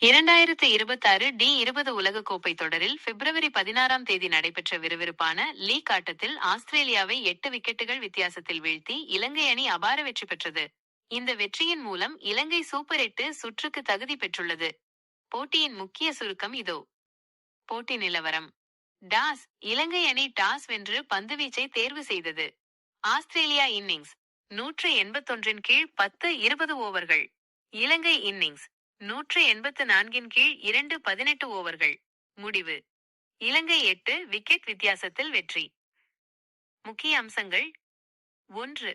2026 T20 உலகக்கோப்பை தொடரில் பிப்ரவரி 16ஆம் தேதி நடைபெற்ற விறுவிறுப்பான லீக் ஆட்டத்தில் ஆஸ்திரேலியாவை 8 விக்கெட்டுகள் வித்தியாசத்தில் வீழ்த்தி இலங்கை அணி அபார வெற்றி பெற்றது. இந்த வெற்றியின் மூலம் இலங்கை சூப்பர் 8 சுற்றுக்கு தகுதி பெற்றுள்ளது. போட்டியின் முக்கிய சுருக்கம் இதோ. போட்டி நிலவரம். டாஸ்: இலங்கை அணி டாஸ் வென்று பந்துவீச்சை தேர்வு செய்தது. ஆஸ்திரேலியா இன்னிங்ஸ்: 181 கீழ் 10-20 ஓவர்கள். இலங்கை இன்னிங்ஸ்: 184 கீழ் 2-18 ஓவர்கள். முடிவு: இலங்கை 8 விக்கெட் வித்தியாசத்தில் வெற்றி. முக்கிய அம்சங்கள். 1.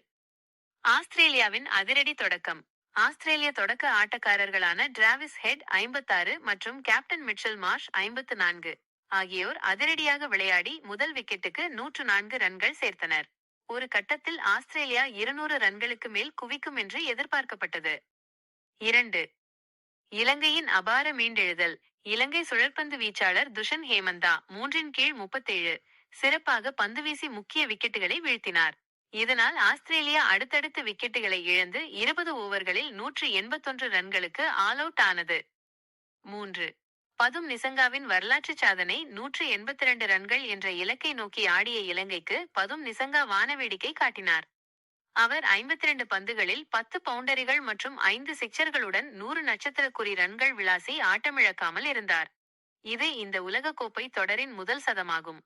ஆஸ்திரேலியாவின் அதிரடி தொடக்கம். ஆஸ்திரேலிய தொடக்க ஆட்டக்காரர்களான டிராவிஸ் ஹெட் 56 மற்றும் கேப்டன் மிச்சல் மார்ஷ் 54 ஆகியோர் அதிரடியாக விளையாடி முதல் விக்கெட்டுக்கு 104 ரன்கள் சேர்த்தனர். ஒரு கட்டத்தில் ஆஸ்திரேலியா 200 ரன்களுக்கு மேல் குவிக்கும் என்று எதிர்பார்க்கப்பட்டது. 2. இலங்கையின் அபார மீண்டெழுதல். இலங்கை சுழற்பந்து வீச்சாளர் துஷன் ஹேமந்தா 3 கீழ் 37 சிறப்பாக பந்துவீசி முக்கிய விக்கெட்டுகளை வீழ்த்தினார். இதனால் ஆஸ்திரேலியா அடுத்தடுத்து விக்கெட்டுகளை இழந்து 20 ஓவர்களில் 181 ரன்களுக்கு ஆல் அவுட் ஆனது. 3. பதும் நிசங்காவின் வரலாற்று சாதனை 182 ரன்கள் என்ற இலக்கை நோக்கி ஆடிய இலங்கைக்கு பதும் நிசங்கா வானவேடிக்கை காட்டினார். அவர் 52 பந்துகளில் 10 பவுண்டரிகள் மற்றும் 5 சிக்சர்களுடன் 100 நட்சத்திரக்குறி ரன்கள் விளாசி ஆட்டமிழக்காமல் இருந்தார். இது இந்த உலகக்கோப்பை தொடரின் முதல் சதமாகும்.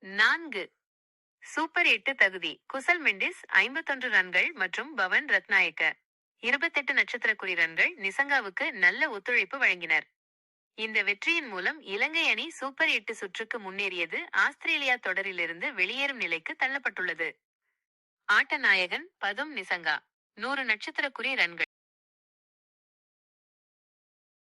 4. சூப்பர் 8 தகுதி. குசல் மெண்டிஸ் 51 ரன்கள் மற்றும் பவன் ரத்நாயக்க 28 நட்சத்திரக்குறி ரன்கள் நிசங்காவுக்கு நல்ல ஒத்துழைப்பு வழங்கினர். இந்த வெற்றியின் மூலம் இலங்கை அணி சூப்பர் 8 சுற்றுக்கு முன்னேறியது. ஆஸ்திரேலியா தொடரிலிருந்து வெளியேறும் நிலைக்கு தள்ளப்பட்டுள்ளது. ஆட்ட நாயகன் பதும் நிசங்கா 100 நட்சத்திரக்குறி ரன்கள்.